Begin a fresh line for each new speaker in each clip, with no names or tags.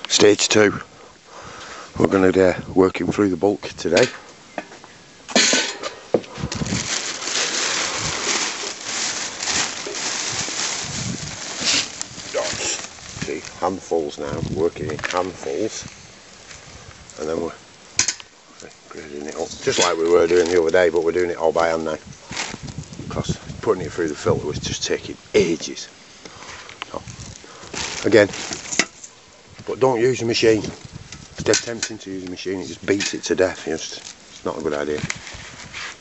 Stage 2. We're going to working through the bulk today. See, handfuls now, working in handfuls, and then we're grading it up, just like we were doing the other day, but we're doing it all by hand now, because putting it through the filter was just taking ages. So, again, but don't use a machine. It's dead tempting to use a machine, it just beats it to death. It's not a good idea.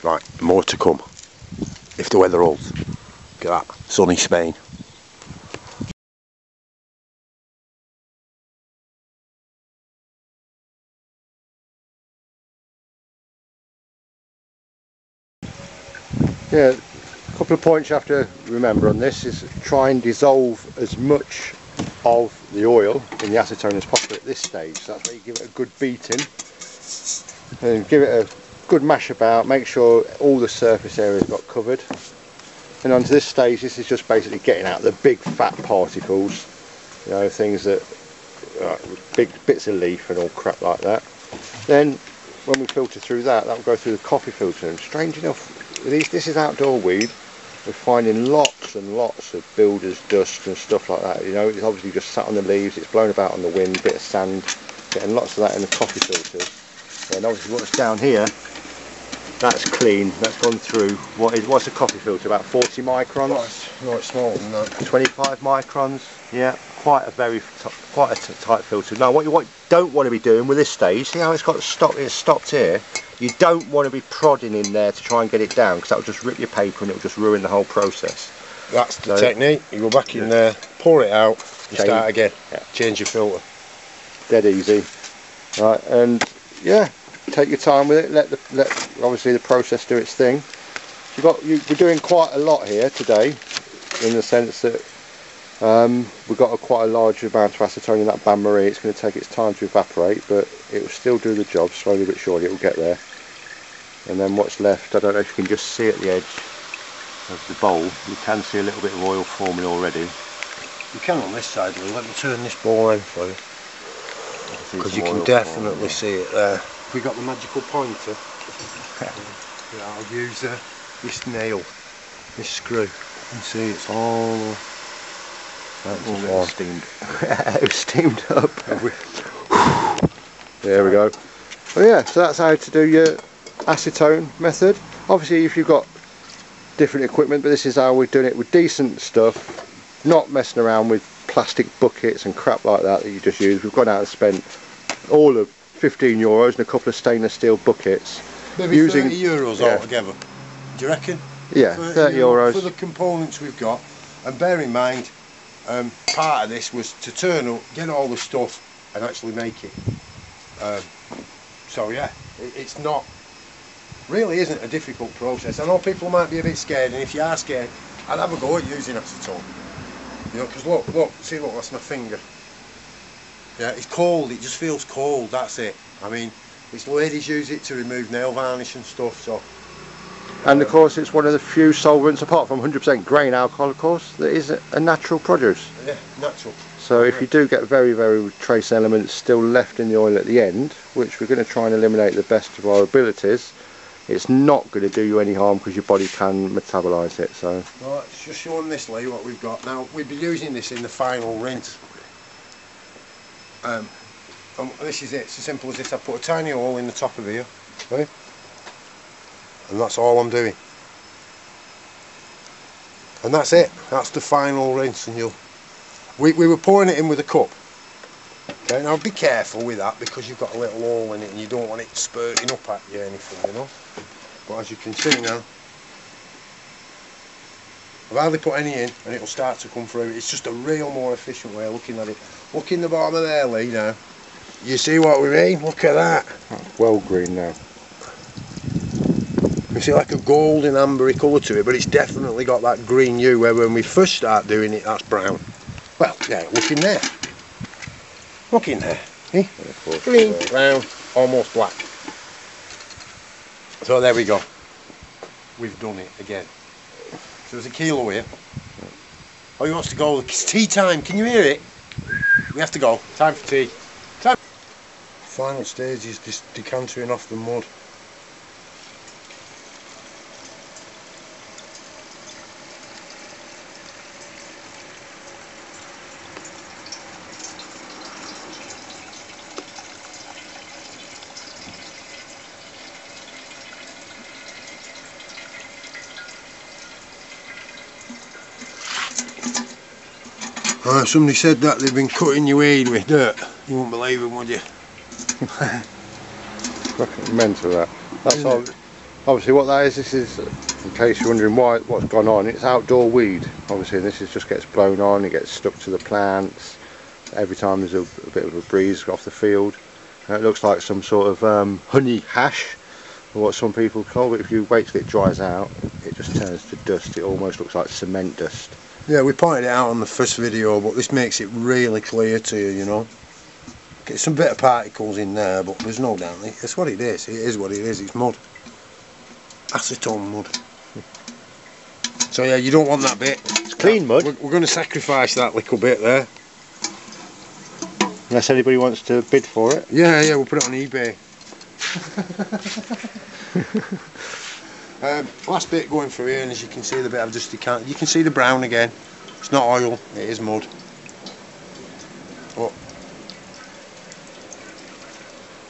Right, more to come, if the weather holds. Look at that, sunny Spain. Yeah, a couple of points you have to remember on this is try and dissolve as much of the oil in the acetone as possible at this stage. So that's where you give it a good beating and give it a good mash about, make sure all the surface areas got covered. And onto this stage, this is just basically getting out the big fat particles, you know, things that big bits of leaf and all crap like that. Then when we filter through that will go through the coffee filter, and strange enough, this is outdoor weed, we're finding lots and lots of builder's dust and stuff like that. You know, it's obviously just sat on the leaves, it's blown about on the wind, bit of sand, getting lots of that in the coffee filters. And obviously what's down here, that's clean, that's gone through, what's a coffee filter, about 40 microns?
Right, smaller than that.
25 microns, yeah, quite a tight filter. Now what you don't want to be doing with this stage, see how it's stopped here? You don't want to be prodding in there to try and get it down, because that will just rip your paper and it will just ruin the whole process.
That's the technique. You go back in there, pour it out, you start again, change your filter.
Dead easy. Right, and yeah, take your time with it, let obviously the process do its thing. We're doing quite a lot here today, in the sense that we've got quite a large amount of acetone in that bain-marie. It's going to take its time to evaporate, but it will still do the job, slowly but surely it will get there. And then what's left, I don't know if you can just see at the edge of the bowl, you can see a little bit of oil forming already.
You can on this side, Lou. Let me turn this ball around for you, because you can definitely see it there. We got the magical pointer. Yeah, I'll use this nail, this screw, and see it's all.
That's steamed. It was steamed up. There we go. Well, yeah, so that's how to do your acetone method. Obviously, if you've got different equipment, but this is how we're doing it with decent stuff, not messing around with plastic buckets and crap like that you just use. We've gone out and spent all of €15 and a couple of stainless steel buckets.
Maybe €30 altogether. Do you reckon?
Yeah, €30
for the components we've got. And bear in mind, part of this was to turn up, get all the stuff and actually make it. So yeah, it's not, really isn't a difficult process. I know people might be a bit scared, and if you are scared, I'd have a go at using acetone. You know, because look, see, that's my finger. Yeah, it's cold, it just feels cold, that's it. I mean, it's ladies use it to remove nail varnish and stuff, so.
And of course it's one of the few solvents, apart from 100% grain alcohol of course, that is a natural produce.
Yeah, natural.
So if you do get very, very trace elements still left in the oil at the end, which we're going to try and eliminate the best of our abilities, it's not going to do you any harm because your body can metabolise it. So.
Well, it's just showing this, Lee, what we've got. Now, we'll be using this in the final rinse. And this is it, it's as simple as this. I put a tiny hole in the top of here, right? And that's all I'm doing. And that's it, that's the final rinse. And we were pouring it in with a cup. Okay, now be careful with that, because you've got a little hole in it and you don't want it spurting up at you or anything, you know. But as you can see now, I've hardly put any in and it'll start to come through. It's just a real more efficient way of looking at it. Look in the bottom of there, Lee, now. You see what we mean? Look at that.
That's well green now.
You see like a golden ambery colour to it, but it's definitely got that green hue, where when we first start doing it, that's brown. Well, yeah, look in there. Look in there. Eh? Green, brown, almost black. So there we go. We've done it again. So there's a kilo here. Oh, he wants to go. It's tea time. Can you hear it? We have to go. Time for tea. final stage is just decantering off the mud. Somebody said that they've been cutting your weed with dirt. You wouldn't believe them, would you?
Fucking mental that. That's all, obviously what that is. This is, in case you're wondering what's gone on, it's outdoor weed. Obviously this just gets blown on, it gets stuck to the plants. Every time there's a bit of a breeze off the field, and it looks like some sort of honey hash, or what some people call it. If you wait till it dries out, it just turns to dust. It almost looks like cement dust.
Yeah, we pointed it out on the first video, but this makes it really clear to you, you know. Get some bit of particles in there, but there's no doubt. It's what it is. It is what it is. It's mud. Acetone mud. So yeah, you don't want that bit.
It's clean mud.
We're going to sacrifice that little bit there.
Unless anybody wants to bid for it.
Yeah, we'll put it on eBay. Last bit going through here, and as you can see, the bit I've just decanted. You can see the brown again. It's not oil, it is mud. But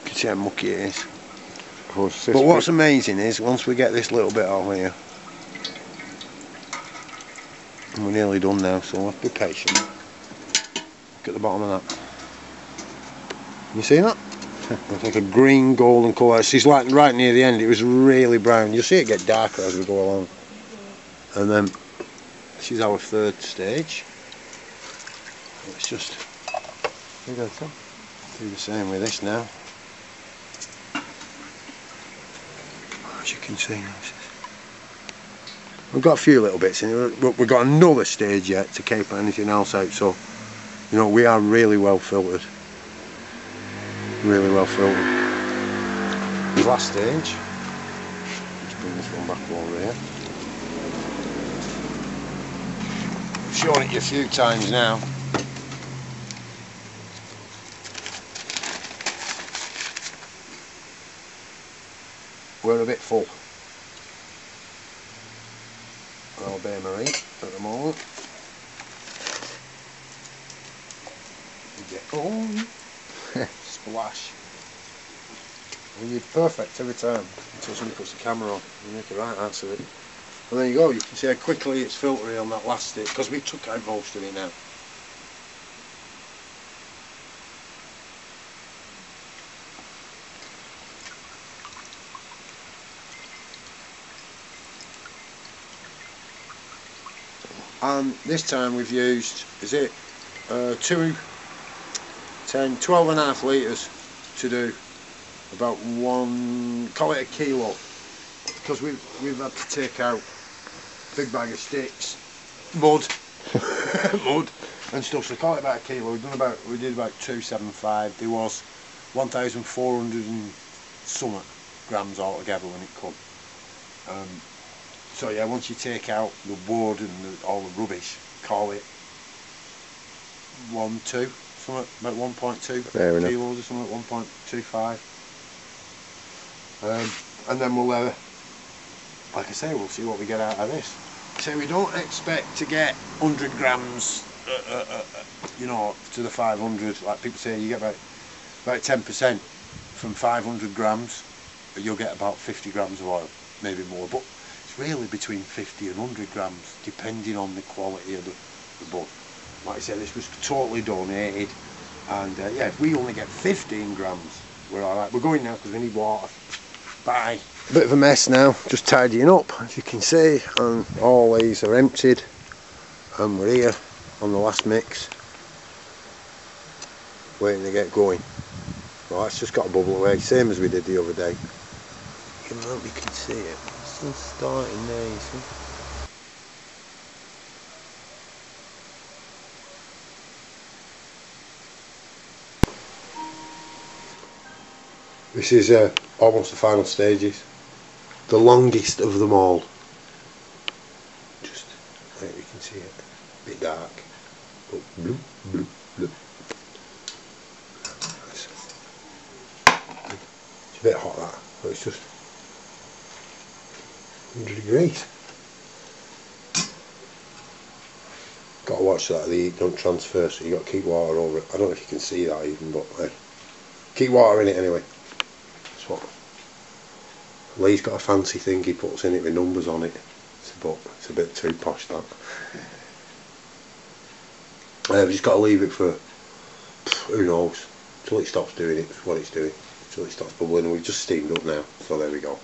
you can see how mucky it is.
Of course,
but what's amazing is once we get this little bit out here, and we're nearly done now, so we'll have to be patient. Look at the bottom of that. You see that? It's like a green golden colour. It's like right near the end it was really brown. You'll see it get darker as we go along. And then this is our third stage. Let's just do the same with this now. As you can see now, we've got a few little bits in it, but we've got another stage yet to keep anything else out, so you know we are really well filtered. Really well filtered. The last stage, let's bring this one back over here. I've shown it you a few times now. We're a bit full. I'll bear Marie at the moment. Get on. Splash. And you're perfect every time until somebody puts the camera on. You make a right answer of it. And there you go, you can see how quickly it's filtering on that last bit, because we took out most of it now. And this time we've used, is it 12.5 litres to do about call it a kilo, because we've had to take out a big bag of sticks, mud, mud and stuff, so call it about a kilo. We did about 275. There was 1,400 and something grams altogether when it come. So yeah, once you take out the wood and all the rubbish, call it 1.2. About 1.2 kilos or something, 1.25. And then we'll, like I say, we'll see what we get out of this. So we don't expect to get 100 grams, you know, to the 500. Like people say, you get about 10% from 500 grams, but you'll get about 50 grams of oil, maybe more. But it's really between 50 and 100 grams, depending on the quality of the bud. Like I said, this was totally donated, and yeah, if we only get 15 grams, we're alright. We're going now because we need water. Bye. A bit of a mess now, just tidying up, as you can see, and all these are emptied, and we're here on the last mix, waiting to get going. Right, it's just got to bubble away, same as we did the other day. You can see it, it's still starting there, you see. This is almost the final stages, the longest of them all. Just there you can see it, a bit dark, but bloop, bloop, bloop. It's a bit hot that, but it's just 100 degrees. Got to watch that the heat don't transfer, so you got to keep water over it. I don't know if you can see that even, but keep water in it anyway. That's what Lee's got a fancy thing he puts in it with numbers on it. It's a bit too posh that. We've just got to leave it for who knows till it stops doing it, what it's doing, till it stops bubbling, and we've just steamed up now. So there we go.